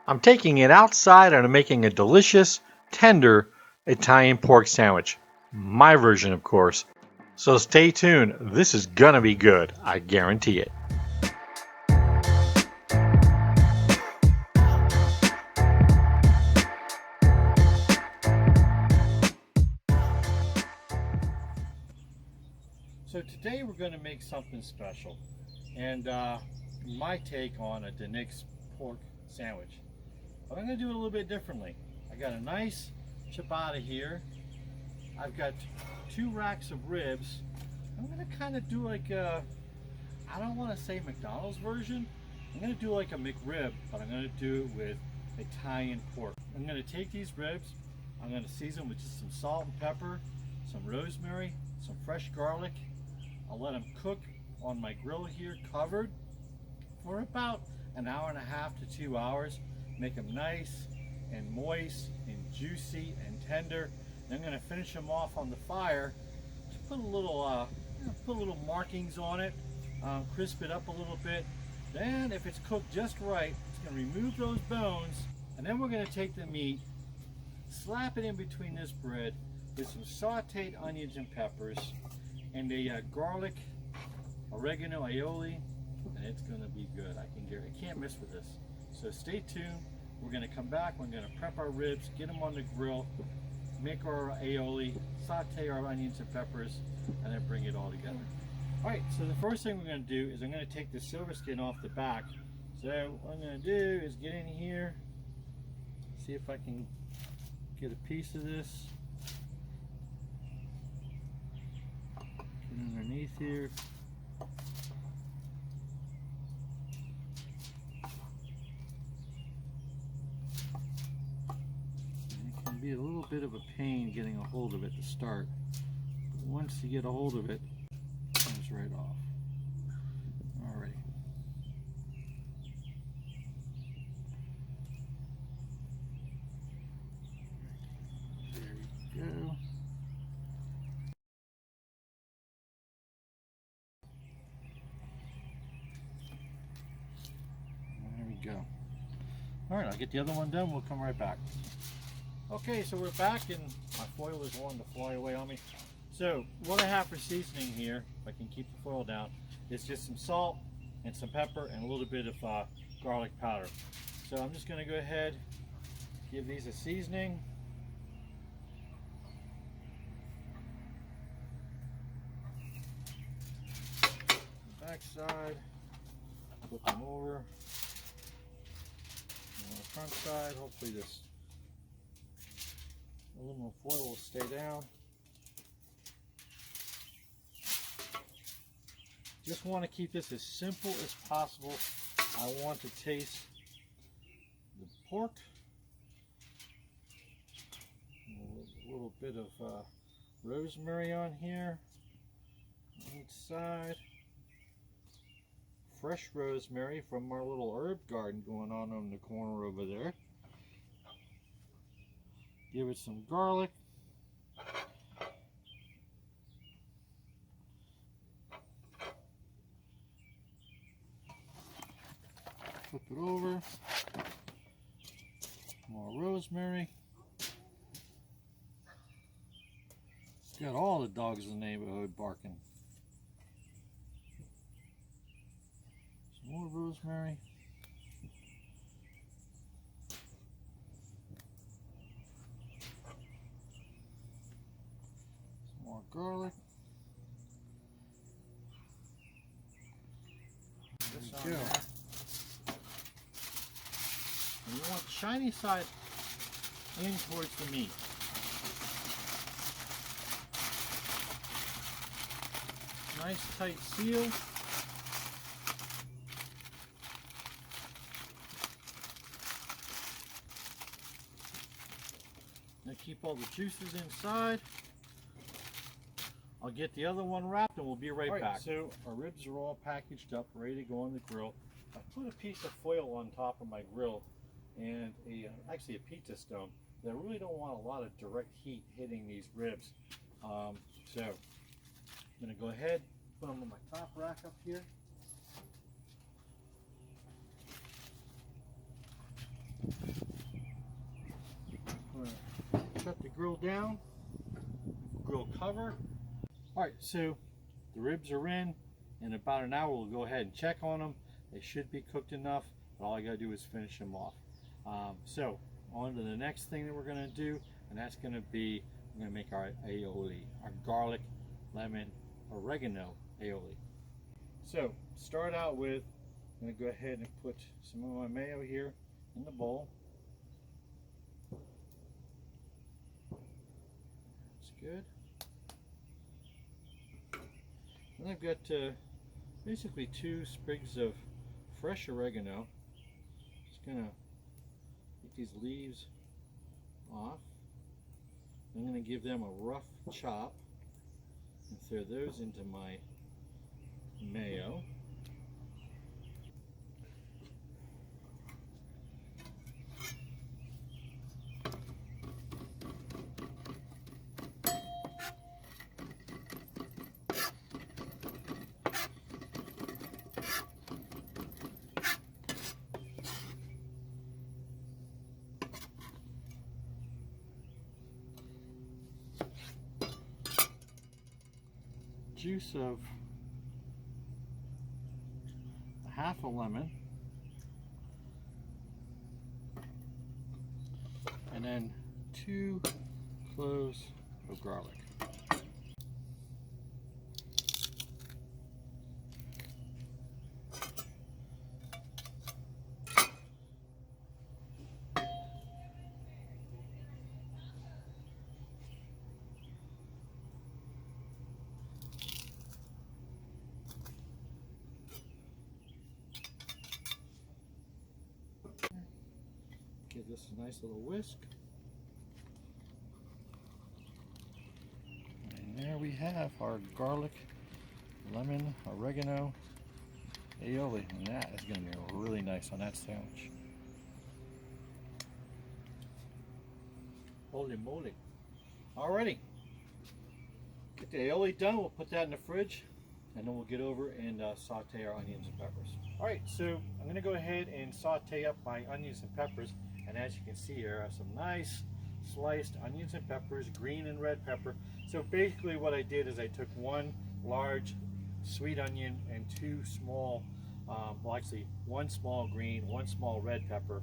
I'm taking it outside and I'm making a delicious, tender Italian pork sandwich. My version, of course. So stay tuned. This is gonna be good. I guarantee it. So today we're going to make something special, and my take on a Denix pork sandwich. But I'm going to do it a little bit differently. I got a nice ciabatta here. I've got 2 racks of ribs. I'm going to kind of do like a, I don't want to say McDonald's version. I'm going to do like a McRib, but I'm going to do it with Italian pork. I'm going to take these ribs, I'm going to season them with just some salt and pepper, some rosemary, some fresh garlic. I'll let them cook on my grill here covered for about an hour and a half to 2 hours. Make them nice and moist and juicy and tender. Then I'm going to finish them off on the fire to put a little markings on it, crisp it up a little bit. Then if it's cooked just right, it's going to remove those bones, and then we're going to take the meat, slap it in between this bread with some sauteed onions and peppers, and the garlic, oregano, aioli, and it's going to be good. I can't miss with this. So stay tuned. We're going to come back. We're going to prep our ribs, get them on the grill, make our aioli, saute our onions and peppers, and then bring it all together. All right, so the first thing we're going to do is I'm going to take the silver skin off the back. So what I'm going to do is get in here, see if I can get a piece of this. Underneath here. And it can be a little bit of a pain getting a hold of it to start. But once you get a hold of it, it comes right off. Alrighty. There we go. Go. All right, I'll get the other one done. We'll come right back. Okay, so we're back, and my foil is wanting to fly away on me. So what I have for seasoning here, if I can keep the foil down, is just some salt and some pepper and a little bit of garlic powder. So I'm just going to go ahead, give these a seasoning. Back side, flip them over. On the front side, hopefully this aluminum foil will stay down. Just want to keep this as simple as possible. I want to taste the pork, a little bit of rosemary on here on each side. Fresh rosemary from our little herb garden going on in the corner over there. Give it some garlic. Flip it over. More rosemary. Got all the dogs in the neighborhood barking. More rosemary. Some more garlic. This on there. And you want the shiny side in towards the meat. Nice tight seal. Keep all the juices inside. I'll get the other one wrapped and we'll be right back. So our ribs are all packaged up, ready to go on the grill. I put a piece of foil on top of my grill and actually a pizza stone. I really don't want a lot of direct heat hitting these ribs. So I'm going to go ahead, put them on my top rack up here. down, grill cover. All right, so the ribs are in about an hour. We'll go ahead and check on them. They should be cooked enough, but all I gotta do is finish them off. So on to the next thing that we're gonna do, and that's gonna be, we're gonna make our aioli, our garlic, lemon, oregano aioli. So start out with, I'm gonna go ahead and put some of my mayo here in the bowl. That's good. Then I've got basically 2 sprigs of fresh oregano. Just gonna get these leaves off. I'm gonna give them a rough chop and throw those into my mayo. Juice of half a lemon, and then 2 cloves of garlic. Give this a nice little whisk. And there we have our garlic, lemon, oregano aioli. And that is going to be really nice on that sandwich. Holy moly. Alrighty. Get the aioli done. We'll put that in the fridge. And then we'll get over and saute our onions and peppers. Alright, so I'm going to go ahead and saute up my onions and peppers. And as you can see here, I have some nice sliced onions and peppers, green and red pepper. So basically what I did is I took 1 large sweet onion and 2 small, well actually 1 small green, 1 small red pepper.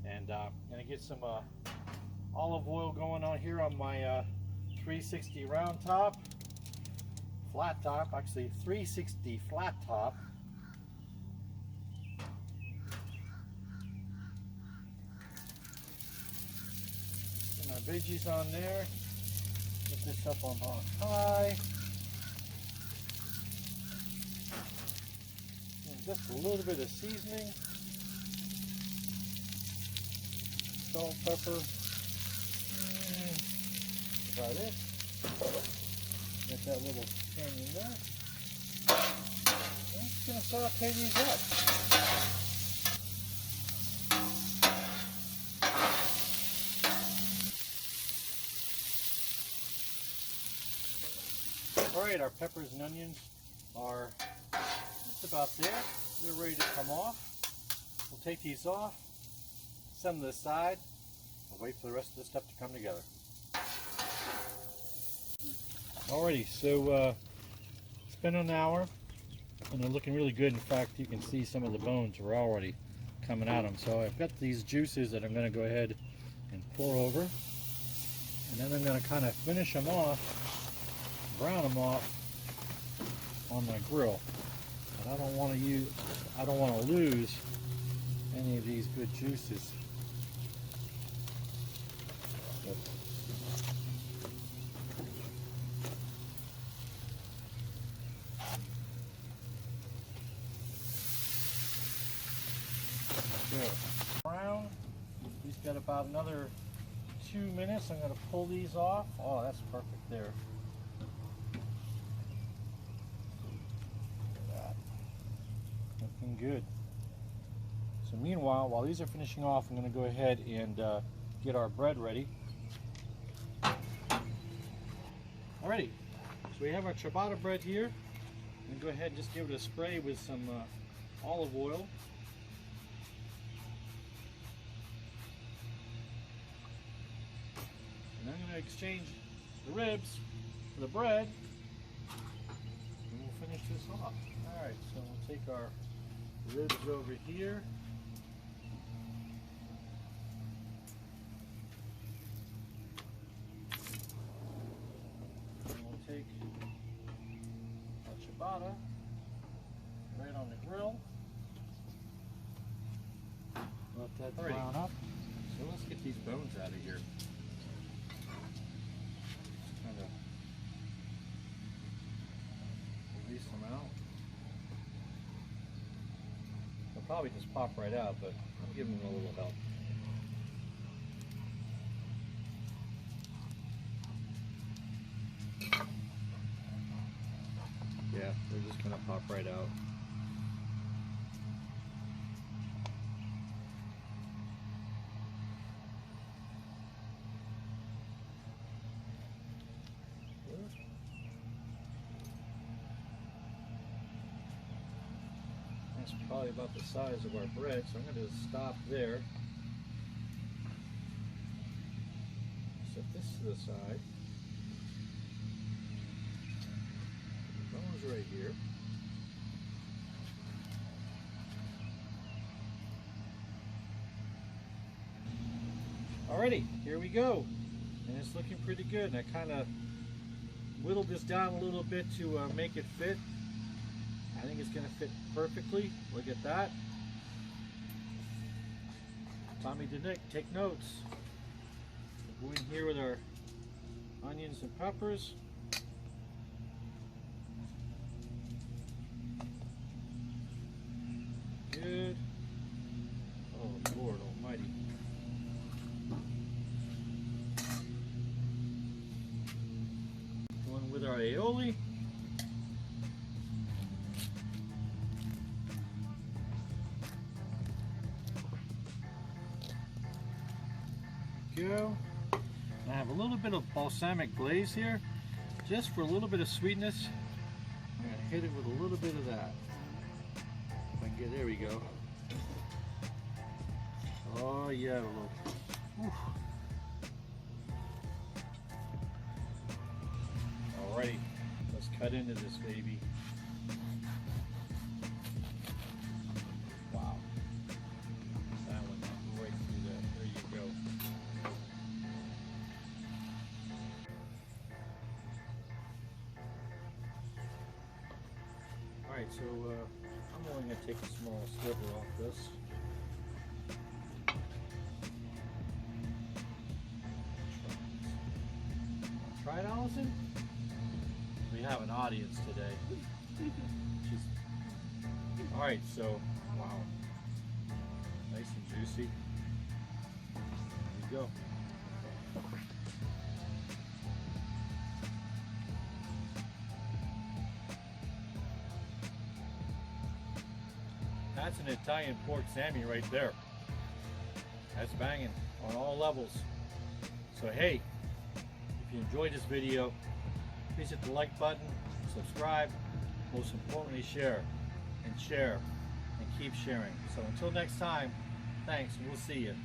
And I'm going to get some olive oil going on here on my 360 round top, flat top, actually 360 flat top. Veggies on there. Get this up on high. And just a little bit of seasoning. Salt, pepper. About it. Get that little canyon there. I'm just going to saute these up. Alright, our peppers and onions are just about there. They're ready to come off. We'll take these off, set them to the side, and wait for the rest of the stuff to come together. Alrighty, so it's been an hour and they're looking really good. In fact, you can see some of the bones are already coming out of them. So I've got these juices that I'm going to go ahead and pour over, and then I'm going to kind of finish them off, brown them off on my grill. But I don't want to lose any of these good juices. Brown. He's got about another 2 minutes. I'm going to pull these off. Oh, that's perfect there. Looking good. So meanwhile, while these are finishing off, I'm going to go ahead and get our bread ready. Alrighty, so we have our ciabatta bread here. I'm going to go ahead and just give it a spray with some olive oil. And I'm going to exchange the ribs for the bread, and we'll finish this off. Alright, so we'll take our ribs over here. And we'll take our ciabatta right on the grill. Let that brown up. So let's get these bones out of here. Just kind of release them out. They'll probably just pop right out, but I'll give them a little help. Yeah, they're just gonna pop right out. That's probably about the size of our bread, so I'm going to stop there. Set this to the side. The bones right here. Alrighty, here we go. And it's looking pretty good. And I kind of whittled this down a little bit to make it fit. I think it's going to fit perfectly. Look at that. Tommy DeNick, take notes. We'll go in here with our onions and peppers. Good. Oh, Lord Almighty. Going with our aioli. Go. I have a little bit of balsamic glaze here, just for a little bit of sweetness. I'm going to hit it with a little bit of that. If I can get, there we go. Oh yeah, a little. Whew. Alrighty, let's cut into this baby. Wow, that went right through that. There you go. Alright, so I'm only going to take a small sliver off this. Try it, Allison? We have an audience today. Alright, so, wow. Nice and juicy. There you go. That's an Italian pork Sammy right there. That's banging on all levels. So hey, if you enjoyed this video, please hit the like button, subscribe, most importantly share, and keep sharing. So until next time, thanks and we'll see you.